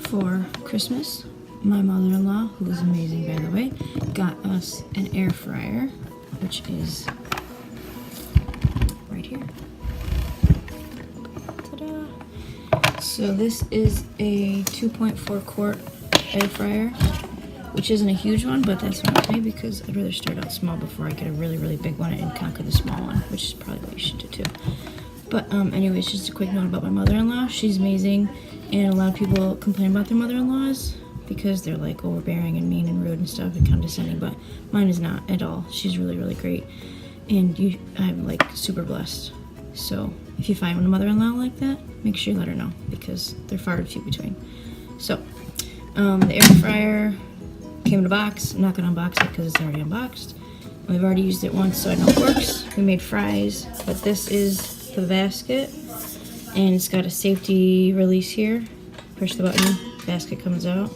For Christmas, my mother-in-law, who is amazing by the way, got us an air fryer, which is right here. Ta-da! So this is a 2.4 quart air fryer, which isn't a huge one, but that's okay because I'd rather start out small before I get a really, really big one and conquer the small one, which is probably what you should do too. But anyways, just a quick note about my mother-in-law. She's amazing, and a lot of people complain about their mother-in-laws because they're like overbearing and mean and rude and stuff and condescending, but mine is not at all. She's really, really great, and I'm like super blessed. So if you find a mother-in-law like that, make sure you let her know because they're far and few between. So the air fryer came in a box. I'm not gonna unbox it because it's already unboxed. We've already used it once, so I know it works. We made fries, but this is the basket, and it's got a safety release here. Push the button, basket comes out.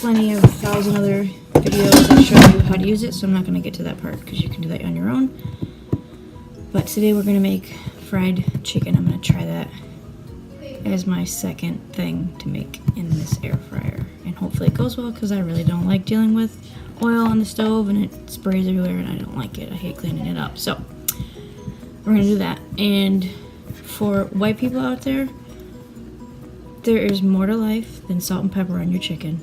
Plenty of 1,000 other videos that show you how to use it, so I'm not gonna get to that part because you can do that on your own. But today we're gonna make fried chicken. I'm gonna try that as my second thing to make in this air fryer, and hopefully it goes well because I really don't like dealing with oil on the stove and it sprays everywhere and I don't like it. I hate cleaning it up. So we're gonna do that. And for white people out there, there is more to life than salt and pepper on your chicken.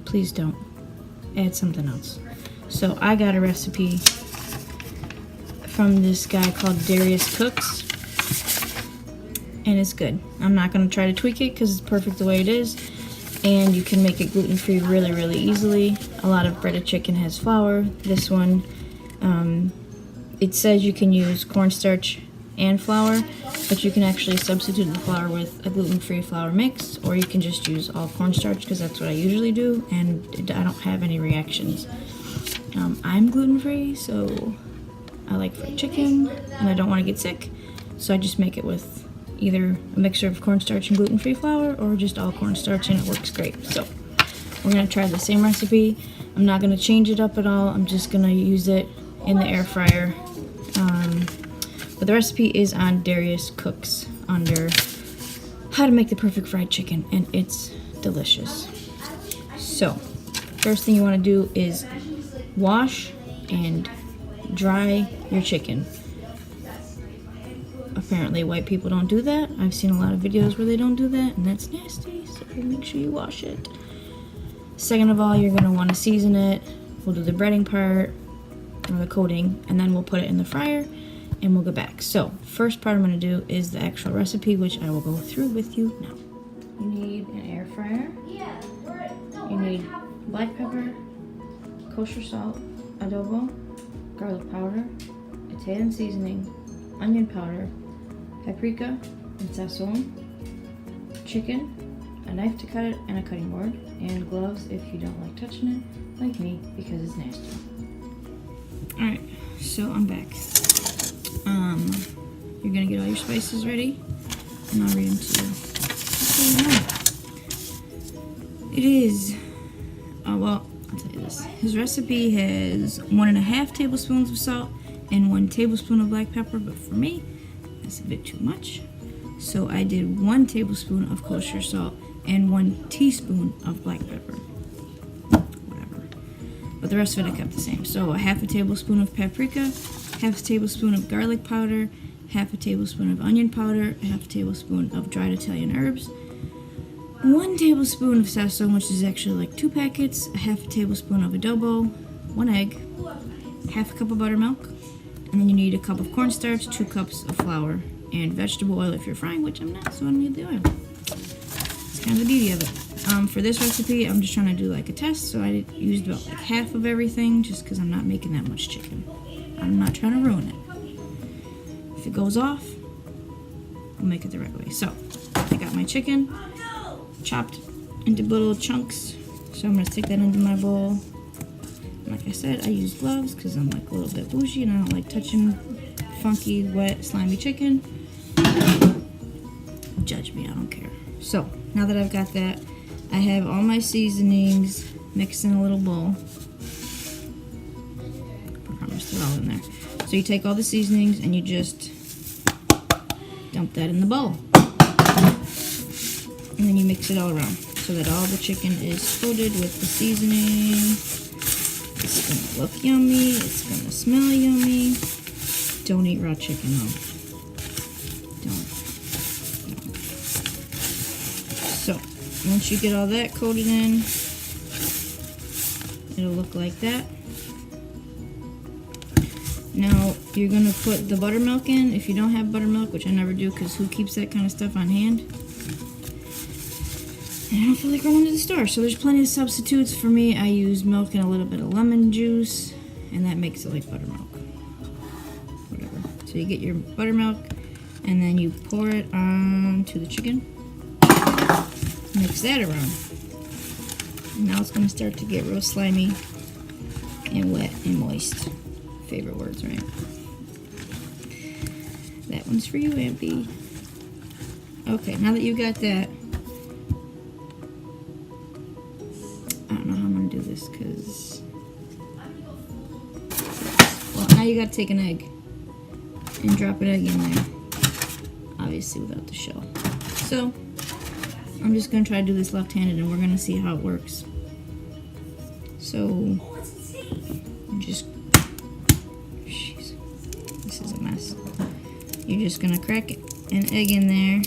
Please don't add something else. So I got a recipe from this guy called Darius Cooks, and it's good. I'm not going to try to tweak it because it's perfect the way it is, and you can make it gluten-free really, really easily. A lot of breaded chicken has flour. This one, it says you can use cornstarch and flour, but you can actually substitute the flour with a gluten-free flour mix, or you can just use all cornstarch because that's what I usually do, and I don't have any reactions. I'm gluten-free, so I like fried chicken, and I don't want to get sick, so I just make it with either a mixture of cornstarch and gluten-free flour or just all cornstarch, and it works great. So we're gonna try the same recipe. I'm not gonna change it up at all. I'm just gonna use it in the air fryer. But the recipe is on Darius Cooks under how to make the perfect fried chicken, and it's delicious. So first thing you wanna do is wash and dry your chicken. Apparently white people don't do that. I've seen a lot of videos where they don't do that, and that's nasty, so make sure you wash it. Second of all, you're gonna wanna season it. We'll do the breading part, or the coating, and then we'll put it in the fryer, and we'll go back. So, first part I'm gonna do is the actual recipe, which I will go through with you now. You need an air fryer. You need black pepper, kosher salt, adobo, garlic powder, Italian seasoning, onion powder, paprika and sazon, chicken, a knife to cut it, and a cutting board, and gloves if you don't like touching it, like me, because it's nasty. Alright, so I'm back. You're gonna get all your spices ready, and I'll read them to you. It is, well, I'll tell you this. His recipe has 1.5 tablespoons of salt and 1 tablespoon of black pepper, but for me, that's a bit too much. So I did 1 tablespoon of kosher salt and 1 teaspoon of black pepper. Whatever. But the rest of it I kept the same. So 1/2 tablespoon of paprika, 1/2 tablespoon of garlic powder, 1/2 tablespoon of onion powder, 1/2 tablespoon of dried Italian herbs, 1 tablespoon of sazon, which is actually like 2 packets, 1/2 tablespoon of adobo, 1 egg, 1/2 cup of buttermilk, and then you need a cup of cornstarch, 2 cups of flour, and vegetable oil if you're frying, which I'm not, so I don't need the oil. It's kind of the beauty of it. For this recipe, I'm just trying to do like a test, so I used about like half of everything just because I'm not making that much chicken. I'm not trying to ruin it. If it goes off, I'll make it the right way. So, I got my chicken chopped into little chunks, so I'm going to stick that into my bowl. Like I said, I use gloves because I'm like a little bit bougie and I don't like touching funky, wet, slimy chicken. Judge me, I don't care. So, now that I've got that, I have all my seasonings mixed in a little bowl. I promise they're all in there. So you take all the seasonings and you just dump that in the bowl. And then you mix it all around so that all the chicken is coated with the seasoning. It's gonna look yummy. It's gonna smell yummy. Don't eat raw chicken though. Don't. So, once you get all that coated in, it'll look like that. Now, you're gonna put the buttermilk in. If you don't have buttermilk, which I never do because who keeps that kind of stuff on hand? And I don't feel like going to the store, so there's plenty of substitutes. For me, I use milk and a little bit of lemon juice, and that makes it like buttermilk. Whatever. So you get your buttermilk, and then you pour it onto the chicken. Mix that around. And now it's gonna start to get real slimy and wet and moist. Favorite words, right? That one's for you, Ampy. Okay, now that you got that, I don't know how I'm gonna do this because, well, now you gotta take an egg and drop an egg in there, obviously without the shell. So I'm just gonna try to do this left-handed, and we're gonna see how it works. So just, jeez, this is a mess. You're just gonna crack an egg in there.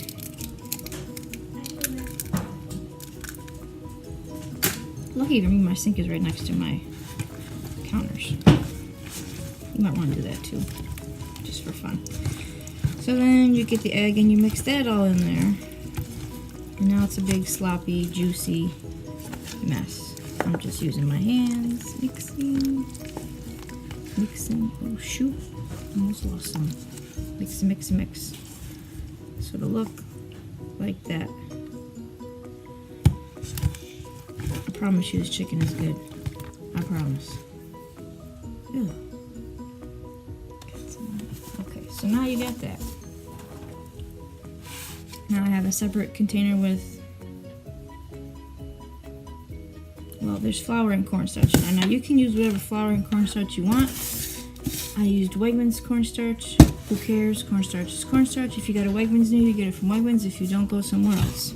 Lucky for me, my sink is right next to my counters. You might want to do that too, just for fun. So then you get the egg and you mix that all in there. And now it's a big, sloppy, juicy mess. I'm just using my hands, mixing. Oh shoot, almost lost some. Mix. So it'll look like that. I promise you this chicken is good. I promise. Ew. Okay, so now you got that. Now I have a separate container with, well, there's flour and cornstarch. Now you can use whatever flour and cornstarch you want. I used Wegmans cornstarch. Who cares? Cornstarch is cornstarch. If you got a Wegmans near you, get it from Wegmans. If you don't, go somewhere else.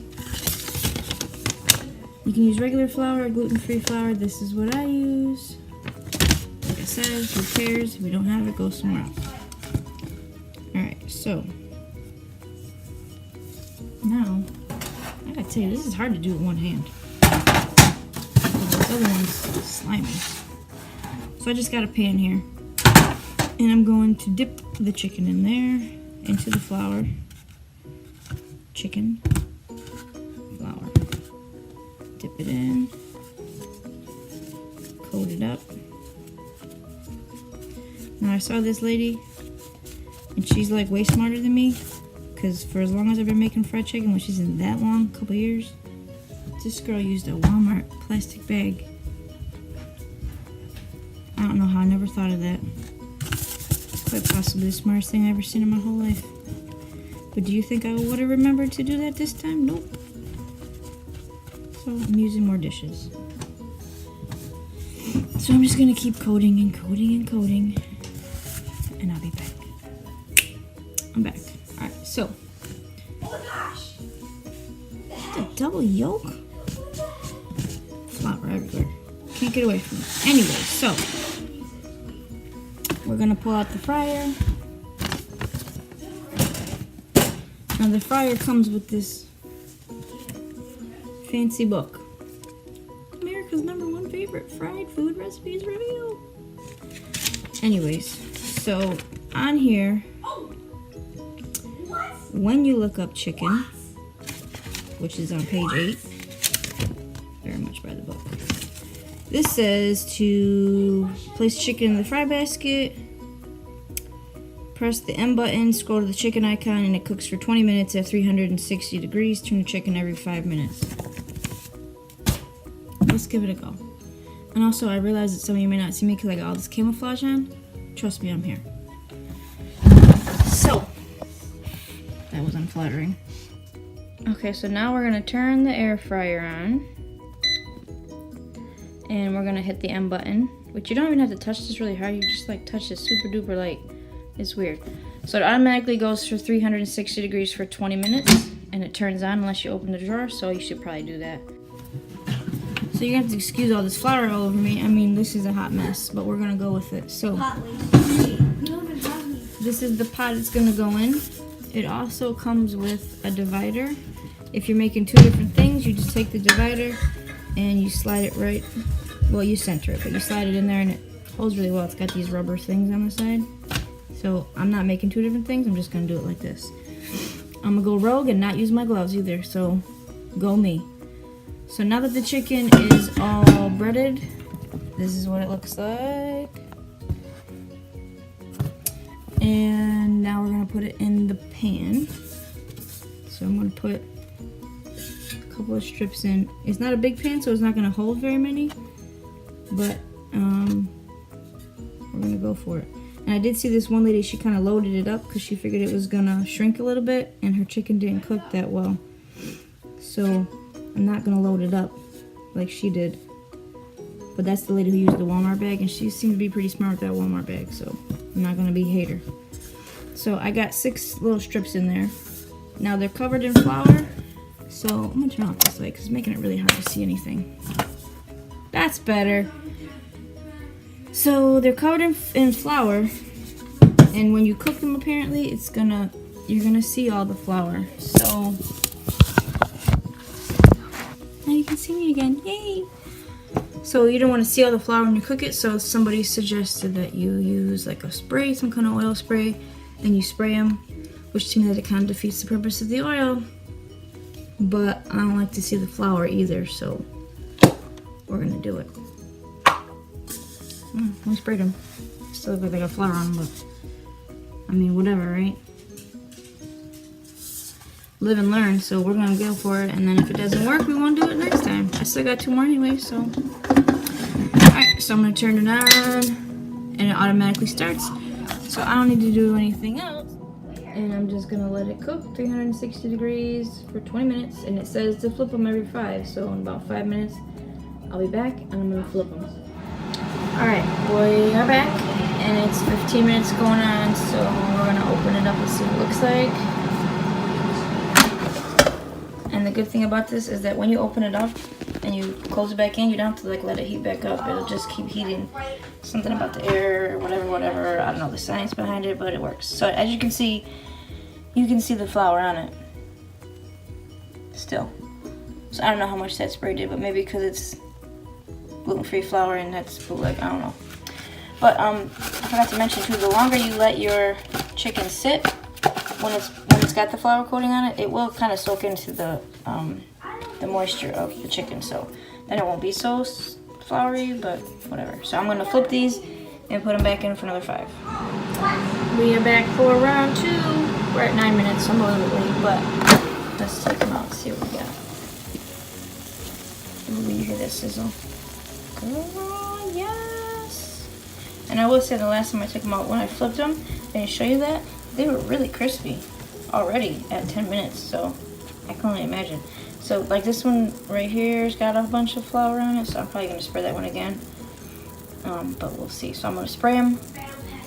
You can use regular flour or gluten-free flour. This is what I use. Like I said, who cares? If we don't have it, go somewhere else. Alright, so now, I gotta tell you, this is hard to do with one hand. This other one's slimy. So I just got a pan here. And I'm going to dip the chicken in there, into the flour. Chicken, flour. Dip it in. Coat it up. Now I saw this lady, and she's like way smarter than me. Because for as long as I've been making fried chicken, which isn't that long, a couple years, this girl used a Walmart plastic bag. I don't know how I never thought of that. Quite possibly the smartest thing I've ever seen in my whole life. But do you think I would have remembered to do that this time? Nope. So I'm using more dishes. So I'm just gonna keep coating and coating and coating. And I'll be back. I'm back. Alright, so. Oh my gosh! That's a double yolk? Flour everywhere. Can't get away from it. Anyway, so. We're gonna pull out the fryer. Now the fryer comes with this fancy book. America's #1 favorite fried food recipes review. Anyways, so on here, when you look up chicken, which is on page 8, very much by the book. This says to place chicken in the fry basket, press the M button, scroll to the chicken icon, and it cooks for 20 minutes at 360 degrees. Turn the chicken every 5 minutes. Let's give it a go. And also, I realize that some of you may not see me because I got all this camouflage on. Trust me, I'm here. So, that was unflattering. Okay, so now we're going to turn the air fryer on. And we're gonna hit the M button, which you don't even have to touch this really hard. You just like touch this super duper light. It's weird. So it automatically goes for 360 degrees for 20 minutes, and it turns on unless you open the drawer, so you should probably do that. So you're gonna have to excuse all this flour all over me. I mean, this is a hot mess, but we're gonna go with it. So this is the pot it's gonna go in. It also comes with a divider. If you're making two different things, you just take the divider and you slide it right, well, you center it, but you slide it in there and it holds really well. It's got these rubber things on the side. So I'm not making two different things, I'm just gonna do it like this. I'm gonna go rogue and not use my gloves either, so go me. So now that the chicken is all breaded, this is what it looks like. And now we're gonna put it in the pan. So I'm gonna put a couple of strips in. It's not a big pan, so it's not gonna hold very many, but we're gonna go for it. And I did see this one lady, she kind of loaded it up because she figured it was gonna shrink a little bit and her chicken didn't cook that well. So I'm not gonna load it up like she did. But that's the lady who used the Walmart bag, and she seemed to be pretty smart with that Walmart bag, so I'm not gonna be a hater. So I got 6 little strips in there. Now they're covered in flour, so I'm gonna turn off this light because it's making it really hard to see anything. That's better. So they're covered in flour, and when you cook them, apparently you're gonna see all the flour. So now you can see me again, yay! So you don't want to see all the flour when you cook it, so somebody suggested that you use like a spray, some kind of oil spray, and you spray them, which seems that it kind of defeats the purpose of the oil. But I don't like to see the flour either, so we're gonna do it. We sprayed them. Still look like they got flour on them, but I mean, whatever, right? Live and learn, so we're gonna go for it, and then if it doesn't work, we won't do it next time. I still got 2 more anyway, so. Alright, so I'm gonna turn it on, and it automatically starts. So I don't need to do anything else. And I'm just gonna let it cook 360 degrees for 20 minutes, and it says to flip them every 5, so in about 5 minutes, I'll be back, and I'm gonna flip them. Alright, we are back, and it's 15 minutes going on, so we're gonna open it up and see what it looks like. And the good thing about this is that when you open it up and you close it back in, you don't have to like let it heat back up. It'll just keep heating. Something about the air or whatever. I don't know the science behind it, but it works. So as you can see the flour on it still. So I don't know how much that spray did, but maybe because it's gluten-free flour and that's bootleg, I don't know. But I forgot to mention too, the longer you let your chicken sit, when it's got the flour coating on it, it will kind of soak into the moisture of the chicken, so then it won't be so floury, but whatever. So I'm gonna flip these and put them back in for another 5. We are back for round 2. We're at 9 minutes, so I'm a little bit late, but let's take them out and see what we got. Ooh, you hear that sizzle? Girl, yes! And I will say the last time I took them out, when I flipped them, I didn't show you that, they were really crispy already at 10 minutes, so I can only imagine. So like this one right here's got a bunch of flour on it, so I'm probably gonna spray that one again. But we'll see. So I'm gonna spray them,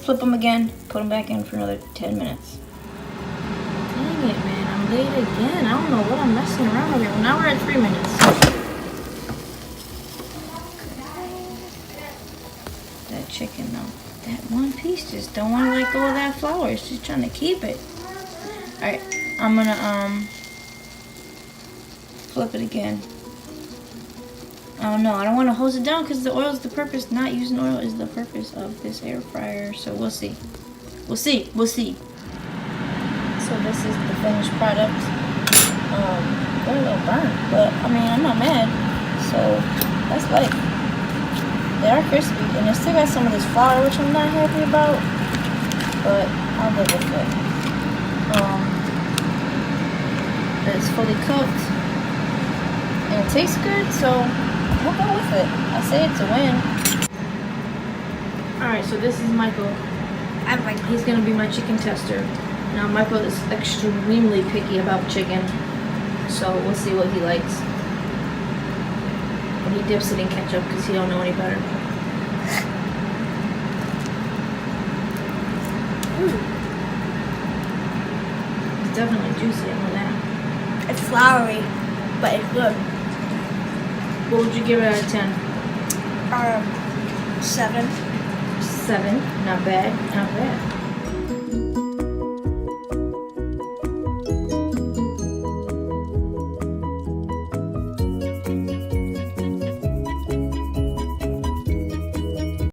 flip them again, put them back in for another 10 minutes. Dang it, man, I'm late again. I don't know what I'm messing around with here. Well, now we're at 3 minutes. That chicken though, that one piece just don't want to let go of that flour. It's just trying to keep it. All right, I'm gonna flip it again. Oh no, I don't want to hose it down because the oil is the purpose. Not using oil is the purpose of this air fryer. So we'll see. We'll see. We'll see. So this is the finished product. Got a little burnt, but I mean I'm not mad. So that's light. They are crispy, and it still got some of this flour, which I'm not happy about. But I'll live with it. But it's fully cooked, and it tastes good, so we'll go with it. I say it's a win. Alright, so this is Michael. He's gonna be my chicken tester. Now Michael is extremely picky about chicken, so we'll see what he likes. And he dips it in ketchup because he don't know any better. Ooh. It's definitely juicy, I know that. It's floury, but it's good. What would you give it out of 10? 7. 7. Not bad. Not bad.